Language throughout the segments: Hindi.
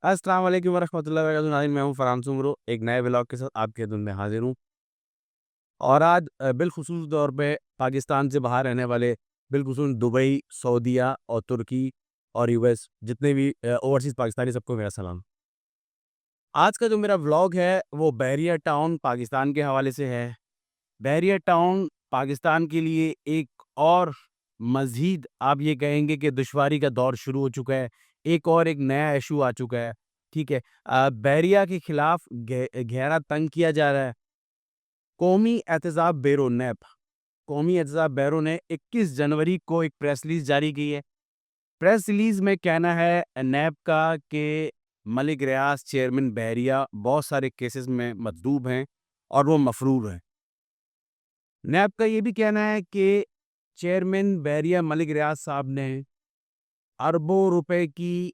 अस्सलाम वालेकुम वरहमतुल्लाहि वबरकातुहू। नाज़रीन, मैं हूँ फरहान सुमरो, एक नए व्लॉग के साथ आपकी खिदमत में हाज़िर हूँ। और आज बिलख़ुसूस तौर पे पाकिस्तान से बाहर रहने वाले बिलख़ुसूस दुबई, सऊदीया और तुर्की और यूएस जितने भी ओवरसीज़ पाकिस्तानी, सबको मेरा सलाम। आज का जो मेरा व्लॉग है वो बहरिया टाउन पाकिस्तान के हवाले से है। बहरिया टाउन पाकिस्तान के लिए एक और मज़ीद आप ये कहेंगे कि दुश्वारी का दौर शुरू हो चुका है। एक नया इश्यू आ चुका है, ठीक है? बहरिया के खिलाफ घेरा तंग किया जा रहा है। कौमी एहतसाब ब्यूरो नैप, कौमी एहतसाब ब्यूरो ने 21 जनवरी को एक प्रेस रिलीज़ जारी की है। प्रेस रिलीज़ में कहना है नैप का कि मलिक रियाज चेयरमैन बहरिया बहुत सारे केसेस में मतलूब हैं और वो मफरूर हैं। नैप का ये भी कहना है कि चेयरमैन बहरिया मलिक रियाज साहब ने अरबों रुपए की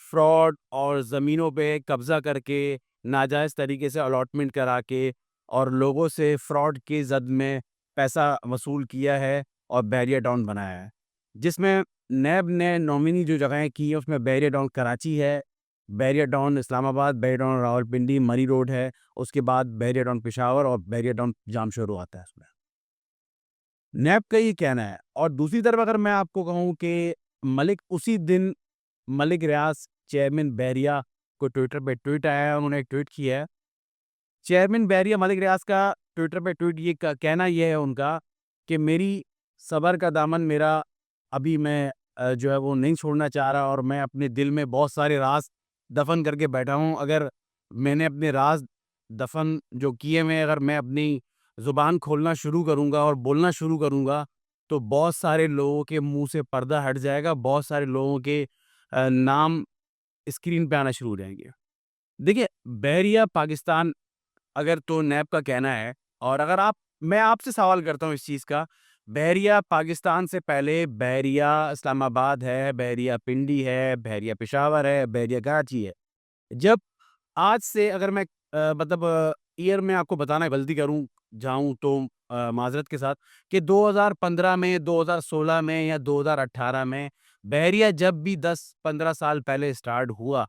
फ्रॉड और ज़मीनों पे कब्ज़ा करके, नाजायज़ तरीके से अलॉटमेंट करा के और लोगों से फ्रॉड के ज़द में पैसा वसूल किया है और बैरियर टाउन बनाया है। जिसमें नैब ने नॉमिनी जो जगहें की हैं, उसमें बैरियर टाउन कराची है, barrier town Islamabad, barrier town Rawalpindi, मरी रोड है, उसके बाद बैरियर टाउन पेशावर और बैरियर टाउन जामशोरो आता है उसमें। नैब का ये कहना है। और दूसरी तरफ अगर मैं आपको कहूँ कि उसी दिन मलिक रियाज चेयरमैन बहरिया को ट्विटर पे ट्वीट आया है, उन्होंने एक ट्वीट किया है। चेयरमैन बहरिया मलिक रियाज का ट्विटर पे ट्वीट कहना ये है उनका कि मेरी सब्र का दामन मेरा अभी मैं जो है वो नहीं छोड़ना चाह रहा और मैं अपने दिल में बहुत सारे राज दफन करके बैठा हूँ। अगर मैंने अपने राज दफन जो किए हुए, अगर मैं अपनी ज़ुबान खोलना शुरू करूँगा और बोलना शुरू करूँगा, तो बहुत सारे लोगों के मुँह से पर्दा हट जाएगा, बहुत सारे लोगों के नाम स्क्रीन पे आना शुरू हो जाएँगे। देखिए, बहरिया पाकिस्तान अगर तो नैब का कहना है, और अगर मैं आपसे सवाल करता हूँ इस चीज़ का, बहरिया पाकिस्तान से पहले बहरिया इस्लामाबाद है, बहरिया पिंडी है, बहरिया पेशावर है, बहरिया कराची है। जब आज से अगर मैं मतलब ईयर में आपको बताना गलती करूँ जाऊँ तो माज़रत के साथ कि 2015 में, 2016 में या 2018 में बहरिया जब भी 10-15 साल पहले स्टार्ट हुआ,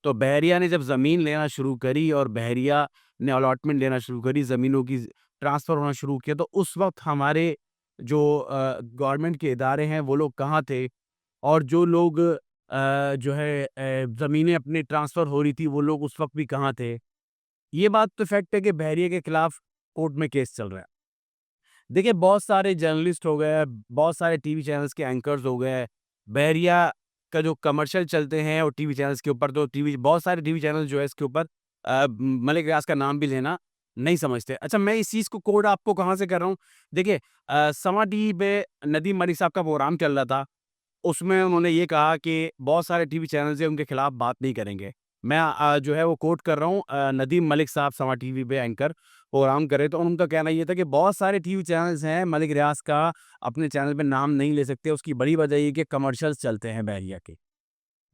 तो बहरिया ने जब ज़मीन लेना शुरू करी और बहरिया ने अलॉटमेंट लेना शुरू करी, ज़मीनों की ट्रांसफ़र होना शुरू किया, तो उस वक़्त हमारे जो गवर्नमेंट के इदारे हैं, वो लोग कहाँ थे? और जो लोग जो है ज़मीनें अपनी ट्रांसफ़र हो रही थी, वो लोग उस वक़्त भी कहाँ थे? ये बात तो फैक्ट है कि बहरिया के खिलाफ कोर्ट में केस चल रहा है। देखिए, बहुत सारे जर्नलिस्ट हो गए, बहुत सारे टीवी चैनल्स के एंकर्स हो गए, बहरिया का जो कमर्शियल चलते हैं और टीवी चैनल्स के ऊपर, तो टीवी बहुत सारे टीवी चैनल जो है इसके ऊपर मलिक रियाज़ का नाम भी लेना नहीं समझते। अच्छा, मैं इस चीज़ को कोट आपको कहाँ से कर रहा हूँ? देखिए, समा टीवी पे नदीम मलिक साहब का प्रोग्राम चल रहा था। उसमें उन्होंने ये कहा कि बहुत सारे टीवी चैनल्स हैं, उनके खिलाफ बात नहीं करेंगे। मैं जो है वो कोट कर रहा हूँ, नदीम मलिक साहब समा टीवी पे एंकर प्रोग्राम कर रहे थे और उनका कहना ये था कि बहुत सारे टीवी चैनल्स हैं, मलिक रियाज़ का अपने चैनल पे नाम नहीं ले सकते। उसकी बड़ी वजह ये कि कमर्शियल्स चलते हैं बहरिया के।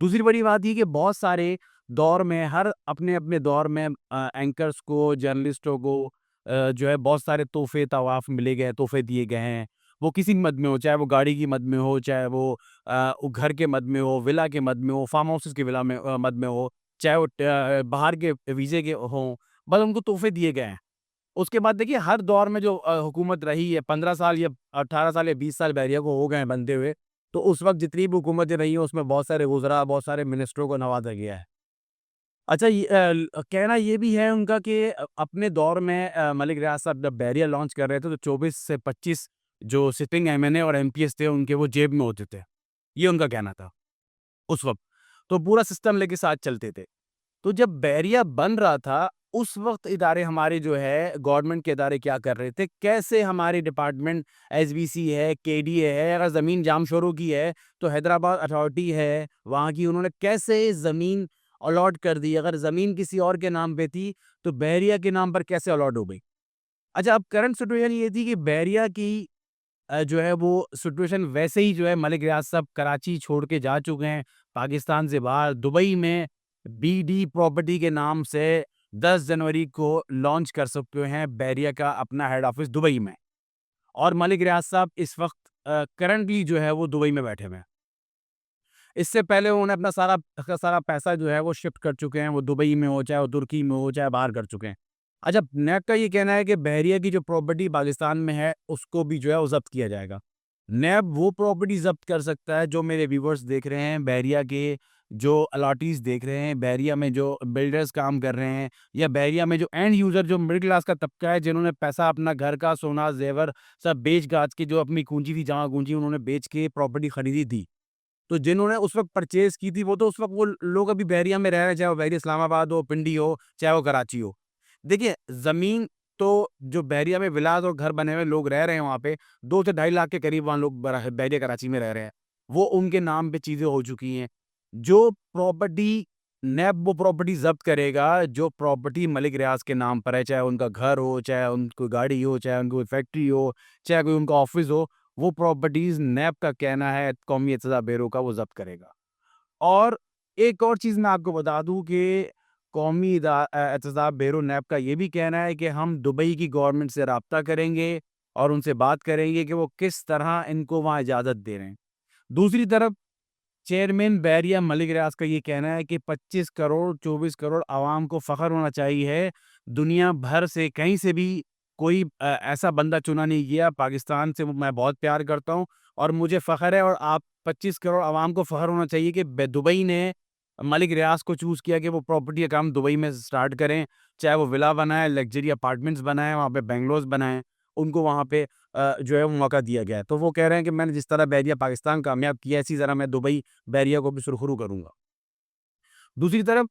दूसरी बड़ी बात ये कि बहुत सारे दौर में हर अपने-अपने दौर में एंकर्स को, जर्नलिस्टों को जो है बहुत सारे तोहफ़े तवाफ़ मिले गए, तोहफ़े दिए गए हैं। वो किसी भी मद में हो, चाहे वो गाड़ी की मद में हो, चाहे वो घर के मद में हो, विला के मद में हो, फार्म हाउसेस के विला में मद में हो, चाहे वो बाहर के वीज़े के हों, बस उनको तोहफ़े दिए गए हैं। उसके बाद देखिए, हर दौर में जो हुकूमत रही है, 15 साल या 18 साल या 20 साल बहरिया को हो गए हैं बनते हुए, तो उस वक़्त जितनी भी हुकूमतें रही हैं, उसमें बहुत सारे वज़रा, बहुत सारे मिनिस्टरों को नवाज़ा गया है। अच्छा, कहना ये भी है उनका कि अपने दौर में मलिक रियाज़ साहब जब बहरिया लॉन्च कर रहे थे, तो 24 से 25 जो सिटिंग एमएनए और एमपीएस थे, उनके वो जेब में होते थे। ये उनका कहना था उस वक़्त। तो पूरा सिस्टम लेके साथ चलते थे। तो जब बैरिया बन रहा था, उस वक़्त इदारे हमारे जो है गवर्नमेंट के इदारे क्या कर रहे थे, कैसे हमारे डिपार्टमेंट एसबीसी है, केडीए है, अगर ज़मीन जामशोरों की है, तो हैदराबाद अथॉरिटी है, वहाँ की उन्होंने कैसे ज़मीन अलॉट कर दी। अगर ज़मीन किसी और के नाम पे थी, तो बैरिया के नाम पर कैसे अलॉट हो गई। अच्छा, अब करंट सिचुएशन ये थी कि बैरिया की जो है वो सिचुएशन वैसे ही जो है मलिक रियाज़ साहब कराची छोड़ के जा चुके हैं, पाकिस्तान से बाहर दुबई में बीडी प्रॉपर्टी के नाम से 10 जनवरी को लॉन्च कर सकते हैं बैरिया का अपना हेड ऑफिस दुबई में। और मलिक रियाज़ साहब इस वक़्त करंटली जो है वो दुबई में बैठे हुए हैं। इससे पहले उन्होंने अपना सारा का सारा पैसा जो है वो शिफ्ट कर चुके हैं, वो दुबई में हो, चाहे वो तुर्की में हो, चाहे बाहर कर चुके हैं। अच्छा, नैब का ये कहना है कि बहरिया की जो प्रॉपर्टी पाकिस्तान में है, उसको भी जो है वो ज़ब्त किया जाएगा। नैब वो प्रॉपर्टी ज़ब्त कर सकता है जो मेरे व्यूअर्स देख रहे हैं, बहरिया के जो अलॉटीज़ देख रहे हैं, बहरिया में जो बिल्डर्स काम कर रहे हैं, या बहरिया में जो एंड यूज़र जो मिडिल क्लास का तबका है, जिन्होंने पैसा अपना घर का सोना, ज़ेवर सब बेच-गाच के जो अपनी पूँजी थी, जमा पूँजी उन्होंने बेच के प्रॉपर्टी खरीदी थी। तो जिन्होंने उस वक़्त परचेज़ की थी, वो तो उस वक़्त वो लोग अभी बहरिया में रह रहे हैं, चाहे वो बहरिया इस्लामाबाद हो, पिंडी हो, चाहे वो कराची हो। देखिए, ज़मीन तो जो बहरिया में विलास और घर बने हुए लोग रह रहे हैं वहाँ पे, 2 से ढाई लाख के करीब वहाँ लोग बहरिया कराची में रह रहे हैं। वो उनके नाम पे चीज़ें हो चुकी हैं। जो प्रॉपर्टी नैब वो प्रॉपर्टी ज़ब्त करेगा, जो प्रॉपर्टी मलिक रियाज़ के नाम पर है, चाहे उनका घर हो, चाहे उनकी गाड़ी हो, चाहे उनकी कोई फैक्ट्री हो, चाहे कोई उनका ऑफ़िस हो, वो प्रॉपर्टीज़ नैब का कहना है कौमी एहतसाब ब्यूरो का वो ज़ब्त करेगा। और एक और चीज़ मैं आपको बता दूँ कि कौमी एहतसाब ब्यूरो नैब का ये भी कहना है कि हम दुबई की गवर्नमेंट से राब्ता करेंगे और उनसे बात करेंगे कि वो किस तरह इनको वहाँ इजाज़त दे रहे हैं। दूसरी तरफ चेयरमैन बहरिया मलिक रियाज़ का ये कहना है कि 25 करोड़, 24 करोड़ अवाम को फ़ख्र होना चाहिए। दुनिया भर से कहीं से भी कोई ऐसा बंदा चुना नहीं गया। पाकिस्तान से मैं बहुत प्यार करता हूँ और मुझे फ़ख्र है, और आप 25 करोड़ अवाम को फ़ख्र होना चाहिए कि दुबई ने मलिक रियाज़ को चूज़ किया कि वो प्रॉपर्टी का काम दुबई में स्टार्ट करें। चाहे वो विला बनाएँ, लग्ज़री अपार्टमेंट्स बनाएँ, वहाँ पे बंगलोज़ बनाएँ। उनको वहाँ पे जो है वो मौका दिया गया है। तो वो कह रहे हैं कि मैंने जिस तरह बहरिया पाकिस्तान कामयाब किया है, इसी तरह मैं दुबई बहरिया को भी सुरखरू करूँगा। दूसरी तरफ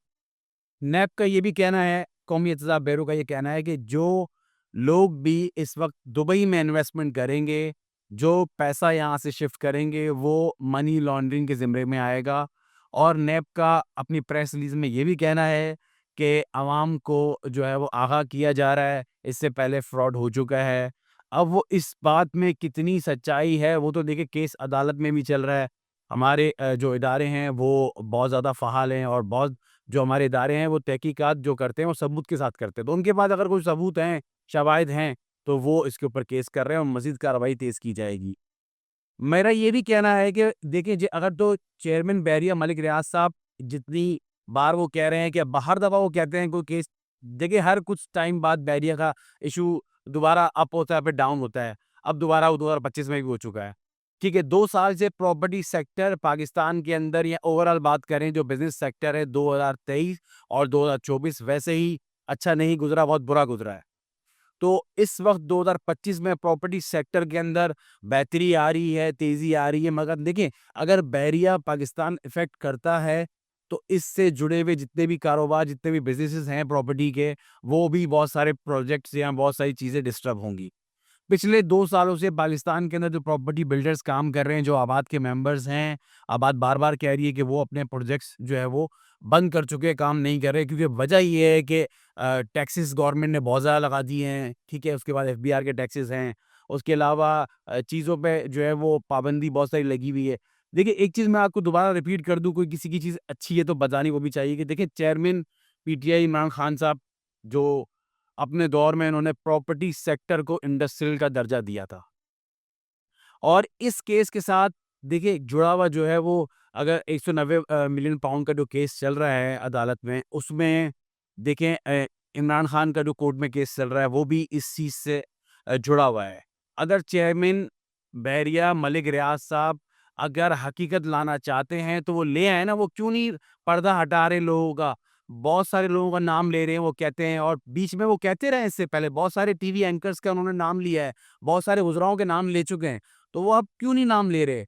नैब का ये भी कहना है, कौमी एहतसाब ब्यूरो का ये कहना है कि जो लोग भी इस वक़्त दुबई में इन्वेस्टमेंट करेंगे, जो पैसा यहाँ से शिफ्ट करेंगे, वो मनी लॉन्ड्रिंग के ज़िम्मे में आएगा। और नैब का अपनी प्रेस रिलीज़ में ये भी कहना है कि अवाम को जो है वो आगाह किया जा रहा है, इससे पहले फ्रॉड हो चुका है। अब वो इस बात में कितनी सच्चाई है, वो तो देखिए केस अदालत में भी चल रहा है। हमारे जो इदारे हैं वो बहुत ज़्यादा फ़आल हैं, और बहुत जो हमारे इदारे हैं वो तहकीकात जो करते हैं वो सबूत के साथ करते हैं। तो उनके पास अगर कोई सबूत हैं, शवाहिद हैं, तो वो इसके ऊपर केस कर रहे हैं और मज़ीद कार्रवाई तेज़ की जाएगी। मेरा ये भी कहना है कि देखिए, अगर तो चेयरमैन बहरिया मलिक रियाज़ साहब जितनी बार वो कह रहे हैं कि अब हर दफ़ा वो कहते हैं कोई केस, देखिए हर कुछ टाइम बाद बहरिया का इश्यू दोबारा अप होता है, फिर डाउन होता है। अब दोबारा वो 2025 में भी हो चुका है। ठीक है, 2 साल से प्रॉपर्टी सेक्टर पाकिस्तान के अंदर, या ओवरऑल बात करें जो बिज़नेस सेक्टर है, 2023 और 2024 वैसे ही अच्छा नहीं गुज़रा, बहुत बुरा गुज़रा है। तो इस वक़्त 2025 में प्रॉपर्टी सेक्टर के अंदर बेहतरी आ रही है, तेज़ी आ रही है, मगर देखिए, अगर बहरिया पाकिस्तान इफ़ेक्ट करता है, तो इससे जुड़े हुए जितने भी कारोबार, जितने भी बिज़नेसेस हैं प्रॉपर्टी के, वो भी बहुत सारे प्रोजेक्ट्स या बहुत सारी चीज़ें डिस्टर्ब होंगी। पिछले 2 सालों से पाकिस्तान के अंदर जो प्रॉपर्टी बिल्डर्स काम कर रहे हैं, जो आबाद के मेंबर्स हैं, आबाद बार-बार कह रही है कि वो अपने प्रोजेक्ट्स जो है वो बंद कर चुके हैं, काम नहीं कर रहे, क्योंकि वजह ये है कि टैक्सेस गवर्नमेंट ने बहुत ज़्यादा लगा दिए हैं, ठीक है? उसके बाद एफबीआर के टैक्सेस हैं, उसके अलावा चीज़ों पे जो है वो पाबंदी बहुत सारी लगी हुई है। देखिए, एक चीज़ मैं आपको दोबारा रिपीट कर दूँ, कोई किसी की चीज़ अच्छी है तो बतानी वो भी चाहिए कि देखिए, चेयरमैन पीटीआई इमरान खान साहब, जो अपने दौर में इन्होंने प्रॉपर्टी सेक्टर को इंडस्ट्रियल का दर्जा दिया था। और इस केस के साथ देखिए जुड़ा हुआ जो है वो, अगर 190 मिलियन पाउंड का जो केस चल रहा है अदालत में, उसमें देखें इमरान खान का जो कोर्ट में केस चल रहा है वो भी इस चीज़ से जुड़ा हुआ है। अगर चेयरमैन बहरिया मलिक रियाज़ साहब अगर हकीकत लाना चाहते हैं तो वो ले आएँ ना, वो क्यों नहीं पर्दा हटा रहे लोगों का? बहुत सारे लोगों का नाम ले रहे हैं, वो कहते हैं, और बीच में वो कहते रहे इससे पहले बहुत सारे टीवी एंकर्स का उन्होंने नाम लिया है, बहुत सारे उज़राओं के नाम ले चुके हैं। तो वो अब क्यों नहीं नाम ले रहे?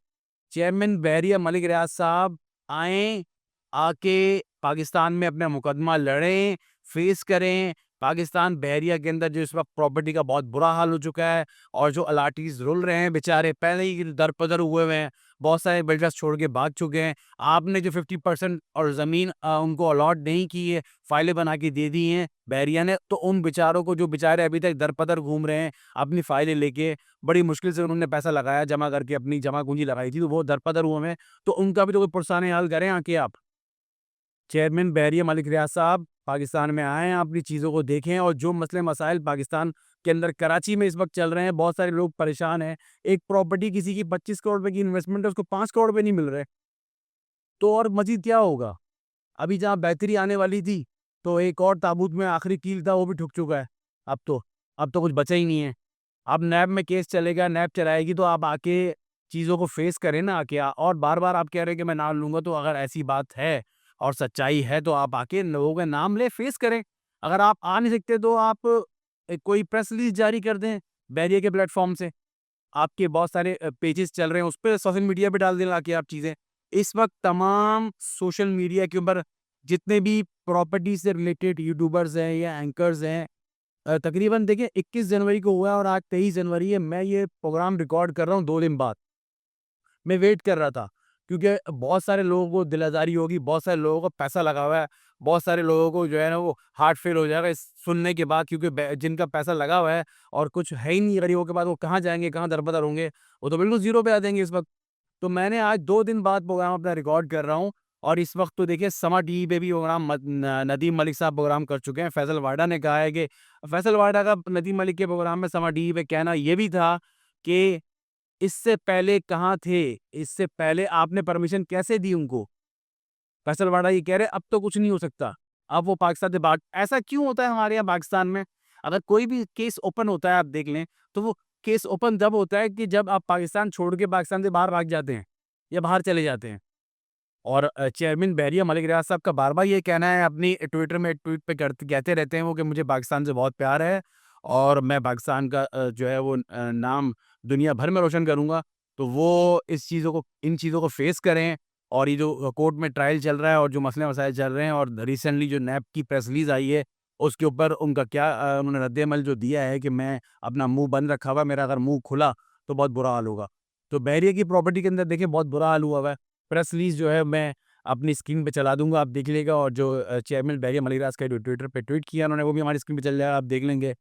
चेयरमैन बहरिया मलिक रियाज़ साहब आएँ, आके पाकिस्तान में अपना मुकदमा लड़ें, फेस करें। पाकिस्तान बहरिया के अंदर जो इस वक़्त प्रॉपर्टी का बहुत बुरा हाल हो चुका है, और जो अलाटीज़ रुल रहे हैं बेचारे, पहले ही दर-पदर हुए हुए हैं। बहुत सारे बिल्डर्स छोड़ के भाग चुके हैं। आपने जो 50% और ज़मीन उनको अलॉट नहीं की है, फाइलें बना के दे दी हैं बहरिया ने, तो उन बेचारों को, जो बेचारे अभी तक दर-पदर घूम रहे हैं अपनी फाइलें लेके, बड़ी मुश्किल से उन्होंने पैसा लगाया, जमा करके अपनी जमा पूँजी लगाई थी, तो वो दर-पदर हुए हैं। तो उनका भी तो कोई पुरसाने हाल करें आके आप। चेयरमैन बहरिया मलिक रियाज़ साहब पाकिस्तान में आएँ, अपनी चीज़ों को देखें, और जो मसले मसाइल पाकिस्तान के अंदर कराची में इस वक़्त चल रहे हैं, बहुत सारे लोग परेशान हैं। एक प्रॉपर्टी किसी की 25 करोड़ रुपए की इन्वेस्टमेंट है, उसको 5 करोड़ रुपए नहीं मिल रहे। तो और मज़ीद क्या होगा? अभी जहाँ बेहतरी आने वाली थी, तो एक और ताबूत में आखिरी कील था, वो भी ठुक चुका है। अब तो अब तो कुछ बचा ही नहीं है। अब नैब में केस चलेगा, नैब चलाएगी, तो आप आके चीज़ों को फ़ेस करें ना आके। और बार-बार आप कह रहे हैं कि मैं नाम लूँगा, तो अगर ऐसी बात है और सच्चाई है, तो आप आके लोगों के नाम लें, फ़ेस करें। अगर आप आ नहीं सकते, तो आप कोई प्रेस रिलीज़ जारी कर दें, बैरियर के प्लेटफ़ॉर्म से। आपके बहुत सारे पेजेस चल रहे हैं, उस पे सोशल मीडिया पे डाल दें लाके आप चीज़ें। इस वक़्त तमाम सोशल मीडिया के ऊपर जितने भी प्रॉपर्टी से रिलेटेड यूट्यूबर्स हैं या एंकर्स हैं, तकरीबन देखिए 21 जनवरी को हुआ है और आज 23 जनवरी है। मैं ये प्रोग्राम रिकॉर्ड कर रहा हूँ 2 दिन बाद। मैं वेट कर रहा था, क्योंकि बहुत सारे लोगों को दिल आज़ारी होगी, बहुत सारे लोगों को पैसा लगा हुआ है, बहुत सारे लोगों को जो है ना वो हार्ट फेल हो जाएगा इस सुनने के बाद, क्योंकि जिनका पैसा लगा हुआ है और कुछ है ही नहीं गरीबों के पास, वो कहाँ जाएँगे, कहाँ दर-बदर होंगे, वो तो बिल्कुल ज़ीरो पे आ जाएँगे इस वक़्त। तो मैंने आज 2 दिन बाद प्रोग्राम अपना रिकॉर्ड कर रहा हूँ और इस वक़्त तो देखिए समा टीवी पे भी प्रोग्राम नदीम मलिक साहब प्रोग्राम कर चुके हैं। फैसल वाडा ने कहा है कि फैसल वाडा का नदीम मलिक के प्रोग्राम में समा टीवी पे कहना ये भी था कि इससे पहले कहाँ थे? इससे पहले आपने परमिशन कैसे दी उनको? फैसल वाडा ये कह रहे हैं अब तो कुछ नहीं हो सकता। अब वो पाकिस्तान से भाग ऐसा क्यों होता है हमारे यहाँ पाकिस्तान में? अगर कोई भी केस ओपन होता है आप देख लें, तो वो केस ओपन तब होता है कि जब आप पाकिस्तान छोड़ के पाकिस्तान से बाहर भाग जाते हैं या बाहर चले जाते हैं। और चेयरमैन बहरिया मलिक रियाज साहब का बार-बार ये कहना है अपनी ट्विटर में ट्वीट पे करते कहते रहते हैं वो कि मुझे पाकिस्तान से बहुत प्यार है और मैं पाकिस्तान का जो है वो नाम दुनिया भर में रोशन करूँगा। तो वो इस चीज़ों को इन चीज़ों को फेस करें और ये जो कोर्ट में ट्रायल चल रहा है और जो मसले-मसाइल चल रहे हैं और रिसेंटली जो नैब की प्रेस रिलीज़ आई है, उसके ऊपर उनका क्या उन्होंने रद्द-ए-अमल जो दिया है कि मैं अपना मुँह बंद रखा हुआ है, मेरा अगर मुँह खुला तो बहुत बुरा हाल होगा। तो बहरिया की प्रॉपर्टी के अंदर देखिए बहुत बुरा हाल हुआ हुआ है। प्रेस रिलीज़ जो है मैं अपनी स्क्रीन पे चला दूँगा, आप देख लीजिएगा और जो चेयरमैन बहरिया मलिक रियाज़ का जो ट्विटर पे ट्वीट किया उन्होंने, वो भी हमारी स्क्रीन पे चल जाएगा, आप देख लेंगे।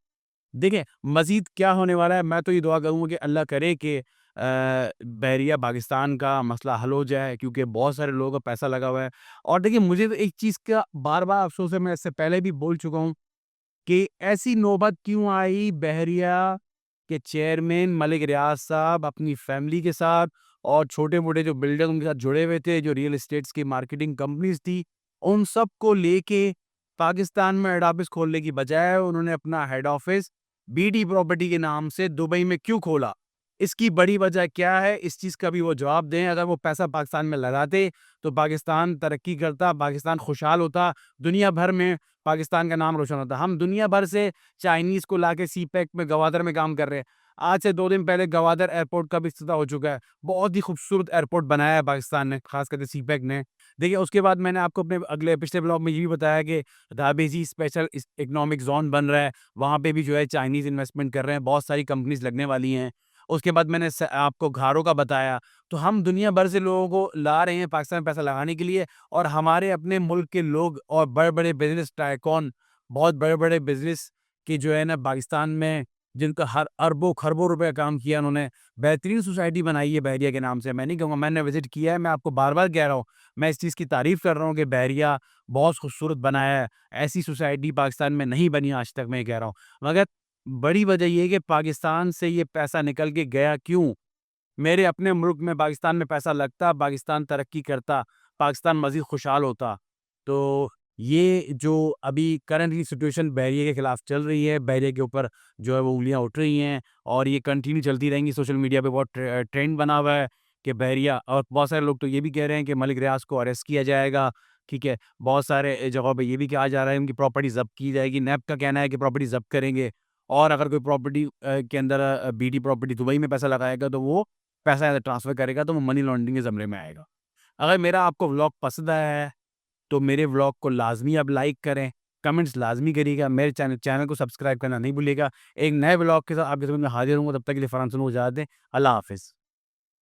देखिए, मज़ीद क्या होने वाला है, मैं तो ये दुआ करूँगा कि अल्लाह करे कि बहरिया पाकिस्तान का मसला हल हो जाए, क्योंकि बहुत सारे लोगों का पैसा लगा हुआ है। और देखिए, मुझे तो एक चीज़ का बार-बार अफ़सोस है, मैं इससे पहले भी बोल चुका हूँ कि ऐसी नौबत क्यों आई बहरिया के चेयरमैन मलिक रियाज़ साहब अपनी फैमिली के साथ और छोटे-मोटे जो बिल्डर उनके साथ जुड़े हुए थे, जो रियल एस्टेट्स की मार्केटिंग कंपनीज़ थी, उन सबको लेके पाकिस्तान में हेड ऑफ़िस खोलने की बजाय उन्होंने अपना हेड ऑफ़िस बीडी प्रॉपर्टी के नाम से दुबई में क्यों खोला? इसकी बड़ी वजह क्या है? इस चीज़ का भी वो जवाब दें। अगर वो पैसा पाकिस्तान में लगाते, तो पाकिस्तान तरक्की करता, पाकिस्तान खुशहाल होता, दुनिया भर में पाकिस्तान का नाम रोशन होता। हम दुनिया भर से चाइनीज़ को लाके सी-पैक में गवादर में काम कर रहे हैं। आज से 2 दिन पहले गवादर एयरपोर्ट का भी इफ्तिताह हो चुका है। बहुत ही खूबसूरत एयरपोर्ट बनाया है पाकिस्तान ने, ख़ास करके सी-पैक ने। देखिए, उसके बाद मैंने आपको अपने अगले पिछले ब्लॉग में ये भी बताया कि दाबेजी स्पेशल इकोनॉमिक ज़ोन बन रहा है। वहाँ पे भी जो है चाइनीज़ इन्वेस्टमेंट कर रहे हैं, बहुत सारी कंपनीज़ लगने वाली हैं। उसके बाद मैंने आपको घारों का बताया। तो हम दुनिया भर से लोगों को ला रहे हैं पाकिस्तान में पैसा लगाने के लिए और हमारे अपने मुल्क के लोग और बड़े-बड़े बिज़नेस टाइकून, बहुत बड़े-बड़े बिज़नेस के जो है ना पाकिस्तान में, जिनका हर अरबों-खरबों रुपए का काम किया उन्होंने, बेहतरीन सोसाइटी बनाई है बहरिया के नाम से। मैं नहीं कहूँगा, मैंने विज़िट किया है, मैं आपको बार-बार कह रहा हूँ। मैं इस चीज़ की तारीफ़ कर रहा हूँ कि बहरिया बहुत खूबसूरत बनाया है। ऐसी सोसाइटी पाकिस्तान में नहीं बनी आज तक, मैं ये कह रहा हूँ। मगर बड़ी वजह ये है कि पाकिस्तान से ये पैसा निकल के गया क्यों? मेरे अपने मुल्क में पाकिस्तान में पैसा लगता, पाकिस्तान तरक्की करता, पाकिस्तान मज़ीद खुशहाल होता। तो ये जो अभी करंटली सिचुएशन बहरिया के खिलाफ चल रही है, बहरिया के ऊपर जो है वो उँगलियाँ उठ रही हैं और ये कंटिन्यू चलती रहेंगी। सोशल मीडिया पे बहुत ट्रेंड बना हुआ है कि बहरिया, और बहुत सारे लोग तो ये भी कह रहे हैं कि मलिक रियाज़ को अरेस्ट किया जाएगा, ठीक है? बहुत सारे जगहों पे ये भी कहा जा रहा है उनकी प्रॉपर्टी ज़ब्त की जाएगी। नैब का कहना है कि प्रॉपर्टी ज़ब्त करेंगे और अगर कोई प्रॉपर्टी के अंदर बीडी प्रॉपर्टी दुबई में पैसा लगाएगा, तो वो पैसा अगर ट्रांसफ़र करेगा, तो वो मनी लॉन्ड्रिंग के ज़मरे में आएगा। अगर मेरा आपको व्लॉग पसंद आया है, तो मेरे व्लॉग को लाज़मी आप लाइक करें, कमेंट्स लाज़मी करिएगा, मेरे चैनल को सब्सक्राइब करना नहीं भूलिएगा। एक नए व्लॉग के साथ आपकी खिदमत में हाज़िर हूँगा, तब तक के लिए फ़राह सुनो, इजाज़त दें। अल्लाह हाफ़िज़।